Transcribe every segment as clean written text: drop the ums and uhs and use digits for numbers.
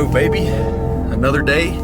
Oh baby, another day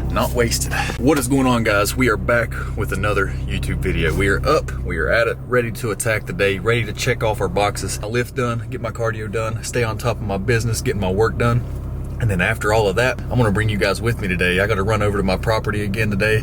not wasted. What is going on, guys? We are back with another YouTube video. We are up, we are at it, ready to attack the day, ready to check off our boxes, my lift done, get my cardio done, stay on top of my business, getting my work done. And then after all of that, I'm gonna bring you guys with me today. I gotta run over to my property again today.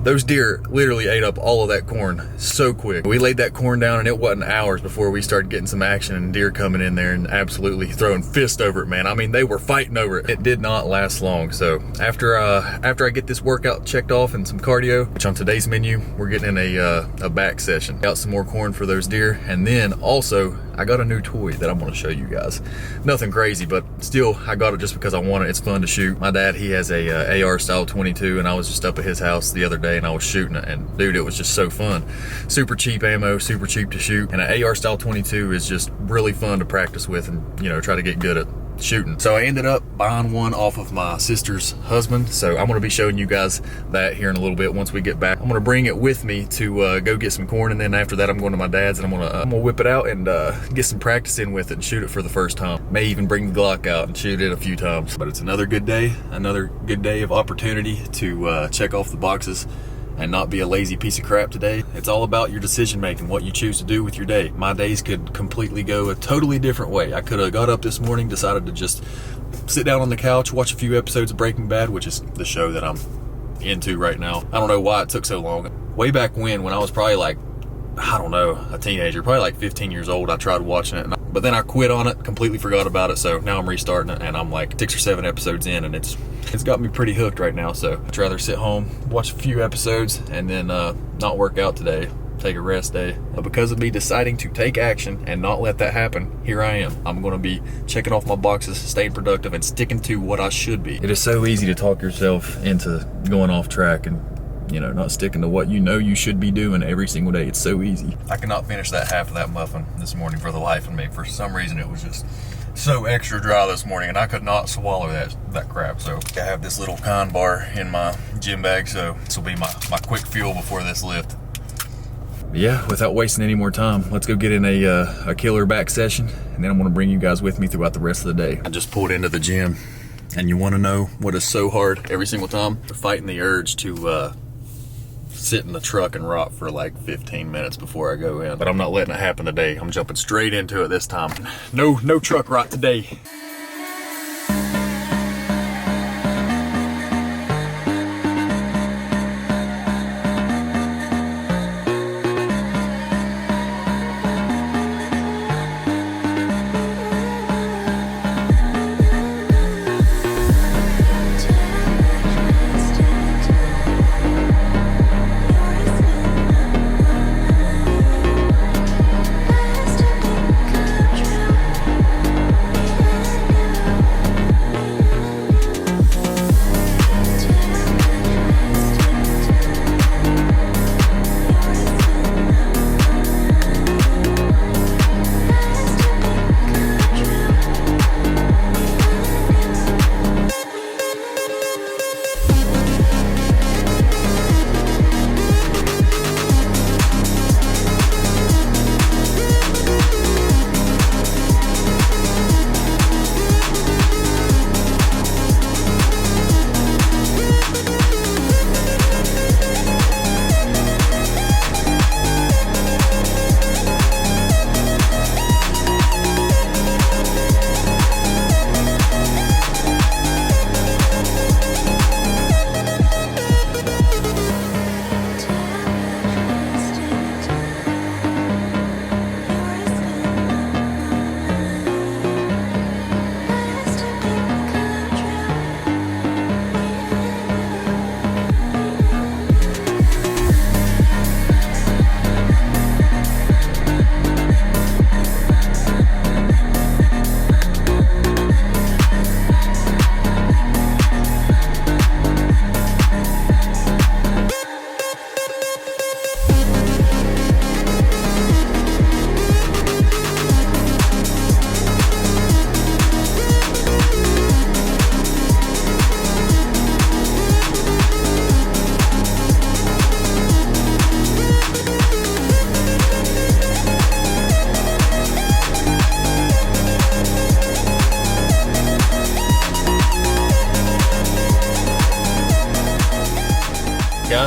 Those deer literally ate up all of that corn so quick. We laid that corn down and it wasn't hours before we started getting some action and deer coming in there and absolutely throwing fists over it, man. I mean, they were fighting over it. It did not last long. So after I get this workout checked off and some cardio, which on today's menu, we're getting in a back session. Got some more corn for those deer. And then also, I got a new toy that I'm gonna show you guys. Nothing crazy, but still, I got it just because I want it. It's fun to shoot. My dad, he has a AR style 22, and I was just up at his house the other day and I was shooting it, and dude, it was just so fun. Super cheap ammo, super cheap to shoot, and an AR style 22 is just really fun to practice with and, you know, try to get good at shooting. So I ended up buying one off of my sister's husband. So I'm gonna be showing you guys that here in a little bit once we get back. I'm gonna bring it with me to go get some corn, and then after that I'm going to my dad's and I'm gonna whip it out and get some practice in with it and shoot it for the first time. May even bring the Glock out and shoot it a few times. But it's another good day of opportunity to check off the boxes and not be a lazy piece of crap today. It's all about your decision making, what you choose to do with your day. My days could completely go a totally different way. I could have got up this morning, decided to just sit down on the couch, watch a few episodes of Breaking Bad, which is the show that I'm into right now. I don't know why it took so long. Way back when I was probably like, I don't know, a teenager, probably like 15 years old, I tried watching it, but then I quit on it, completely forgot about it, so now I'm restarting it, and I'm like 6 or 7 episodes in, and it's got me pretty hooked right now. So I'd rather sit home, watch a few episodes, and then not work out today, take a rest day. But because of me deciding to take action and not let that happen, here I am. I'm gonna be checking off my boxes, staying productive, and sticking to what I should be. It is so easy to talk yourself into going off track and, you know, not sticking to what you know you should be doing every single day. It's so easy. I cannot finish that half of that muffin this morning for the life of me. For some reason, it was just so extra dry this morning, and I could not swallow that crap. So I have this little Kind bar in my gym bag, so this will be my quick fuel before this lift. Yeah, without wasting any more time, let's go get in a killer back session, and then I'm gonna bring you guys with me throughout the rest of the day. I just pulled into the gym, and you wanna know what is so hard every single time? Fighting the urge to sit in the truck and rot for like 15 minutes before I go in. But I'm not letting it happen today. I'm jumping straight into it this time. No truck rot today.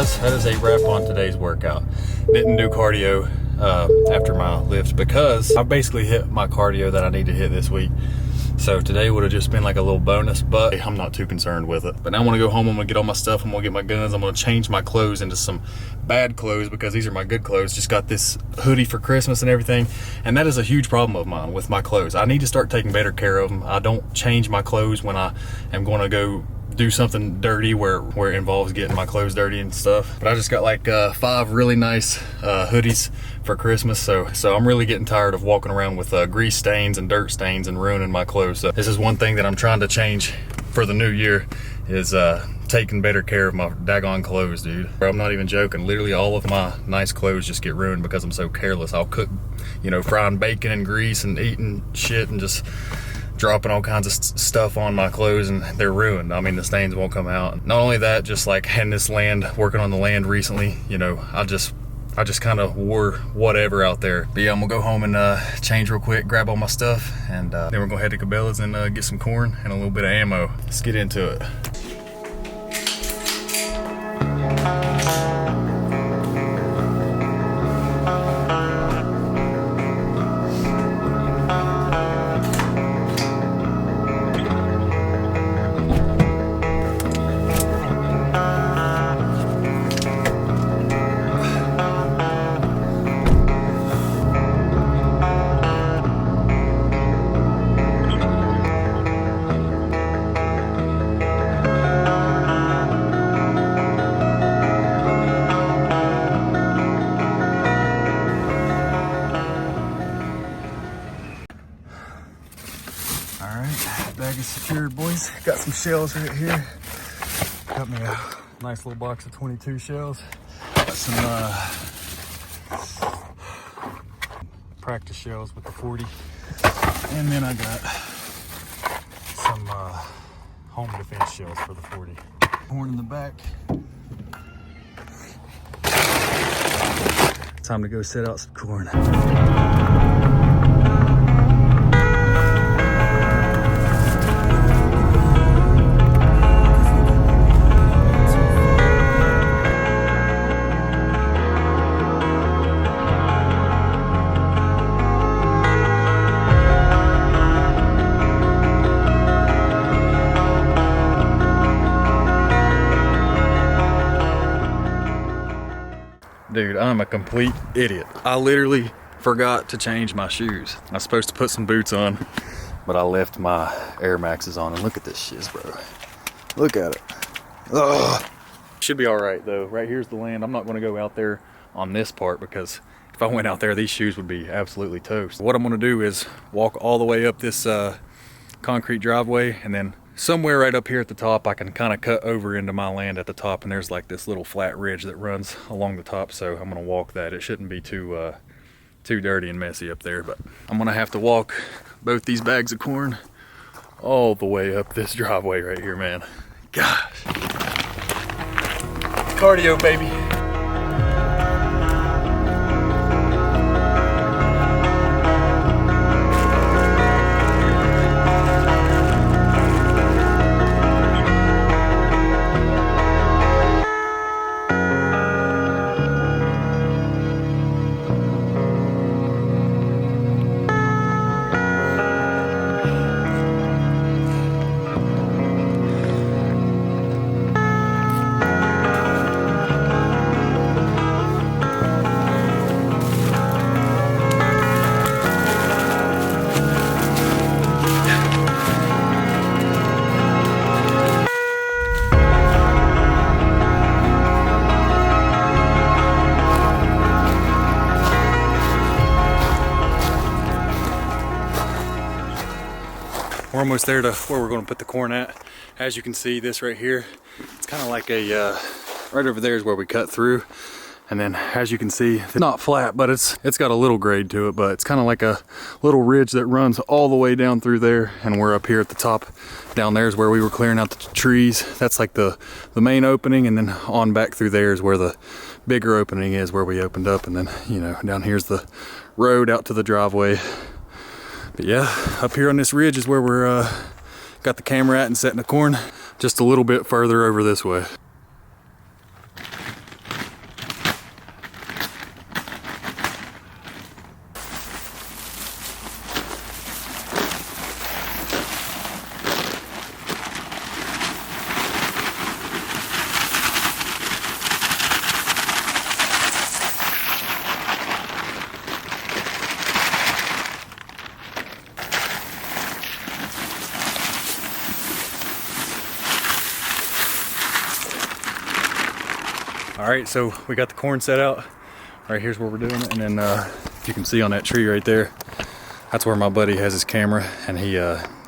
guys, that is a wrap on today's workout. Didn't do cardio after my lift because I basically hit my cardio that I need to hit this week. So today would have just been like a little bonus, but I'm not too concerned with it. But now I want to go home, I'm gonna get all my stuff, I'm gonna get my guns, I'm gonna change my clothes into some bad clothes because these are my good clothes. Just got this hoodie for Christmas and everything, and that is a huge problem of mine with my clothes. I need to start taking better care of them. I don't change my clothes when I am gonna go do something dirty where it involves getting my clothes dirty and stuff. But I just got like 5 really nice hoodies for Christmas, so I'm really getting tired of walking around with grease stains and dirt stains and ruining my clothes. So this is one thing that I'm trying to change for the new year, is taking better care of my daggone clothes, dude. I'm not even joking. Literally all of my nice clothes just get ruined because I'm so careless. I'll cook, you know, frying bacon and grease and eating shit and just dropping all kinds of stuff on my clothes, and they're ruined. I mean, the stains won't come out. Not only that, just like in this land, working on the land recently, you know, I just kind of wore whatever out there. But yeah, I'm gonna go home and change real quick, grab all my stuff, and then we're gonna head to Cabela's and get some corn and a little bit of ammo. Let's get into it. Bag is secured, boys. Got some shells right here. Got me a nice little box of 22 shells. Got some practice shells with the 40. And then I got some home defense shells for the 40. Horn in the back. Time to go set out some corn. Dude, I'm a complete idiot. I literally forgot to change my shoes. I was supposed to put some boots on, but I left my Air Maxes on, and look at this shit, bro. Look at it. Ugh. Should be all right though. Right here's the land. I'm not gonna go out there on this part because if I went out there, these shoes would be absolutely toast. What I'm gonna do is walk all the way up this concrete driveway, and then somewhere right up here at the top I can kind of cut over into my land at the top, and there's like this little flat ridge that runs along the top, so I'm gonna walk that. It shouldn't be too dirty and messy up there, but I'm gonna have to walk both these bags of corn all the way up this driveway right here, man. Gosh. Cardio, baby. We're almost there to where we're going to put the corn at. As you can see, this right here, it's kind of like a, right over there is where we cut through. And then as you can see, it's not flat, but it's got a little grade to it, but it's kind of like a little ridge that runs all the way down through there. And we're up here at the top. Down there is where we were clearing out the trees. That's like the main opening, and then on back through there is where the bigger opening is, where we opened up. And then, you know, down here's the road out to the driveway. But yeah, up here on this ridge is where we're got the camera at and setting the corn, just a little bit further over this way. All right, so we got the corn set out. Right here's where we're doing it, and then you can see on that tree right there, that's where my buddy has his camera, and he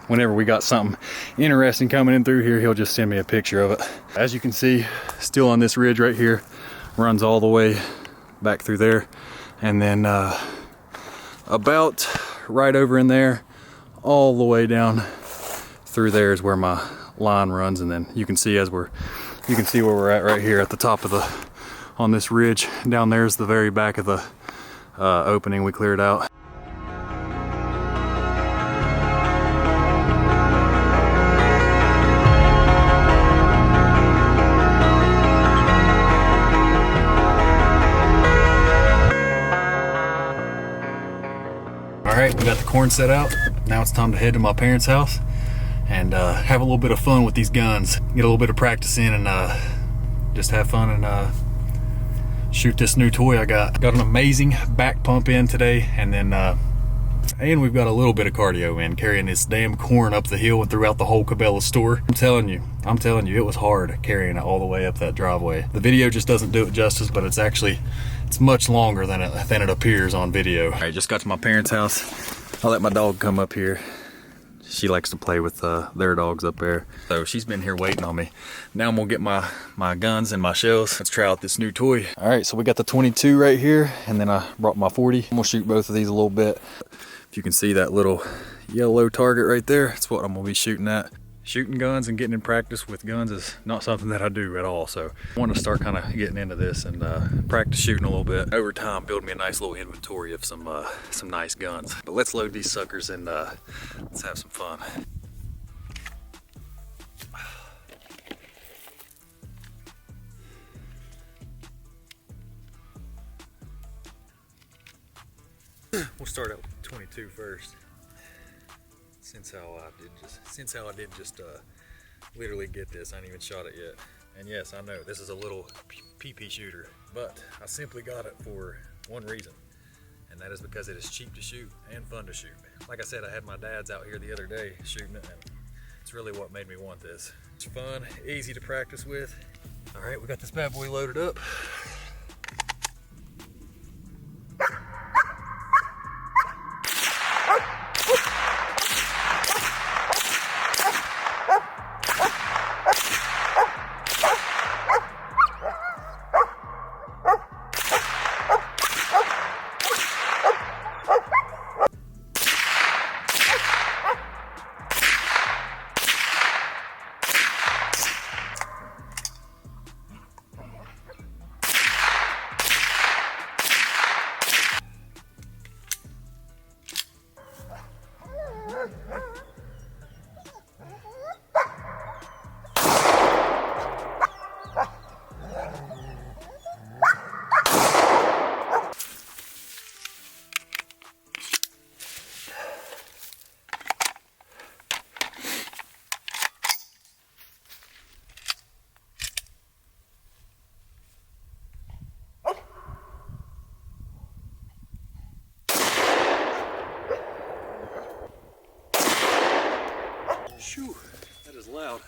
whenever we got something interesting coming in through here, he'll just send me a picture of it. As you can see, still on this ridge right here, runs all the way back through there, and then about right over in there, all the way down through there is where my line runs. And then you can see where we're at right here at the top of on this ridge. Down there is the very back of the opening we cleared out. All right, we got the corn set out. Now it's time to head to my parents' house and have a little bit of fun with these guns. Get a little bit of practice in and just have fun and shoot this new toy I got. Got an amazing back pump in today, and then and we've got a little bit of cardio in, carrying this damn corn up the hill and throughout the whole Cabela store. I'm telling you, it was hard carrying it all the way up that driveway. The video just doesn't do it justice, but it's much longer than it appears on video. All right, just got to my parents' house. I'll let my dog come up here. She likes to play with their dogs up there. So she's been here waiting on me. Now I'm gonna get my guns and my shells. Let's try out this new toy. All right, so we got the 22 right here, and then I brought my 40. I'm gonna shoot both of these a little bit. If you can see that little yellow target right there, that's what I'm gonna be shooting at. Shooting guns and getting in practice with guns is not something that I do at all. So I want to start kind of getting into this and practice shooting a little bit. Over time, build me a nice little inventory of some nice guns. But let's load these suckers and let's have some fun. We'll start out with 22 first. Since how I did just literally get this, I ain't even shot it yet. And yes, I know this is a little PP shooter, but I simply got it for one reason, and that is because it is cheap to shoot and fun to shoot. Like I said, I had my dad's out here the other day shooting it, and it's really what made me want this. It's fun, easy to practice with. All right, we got this bad boy loaded up. Shoo, that is loud.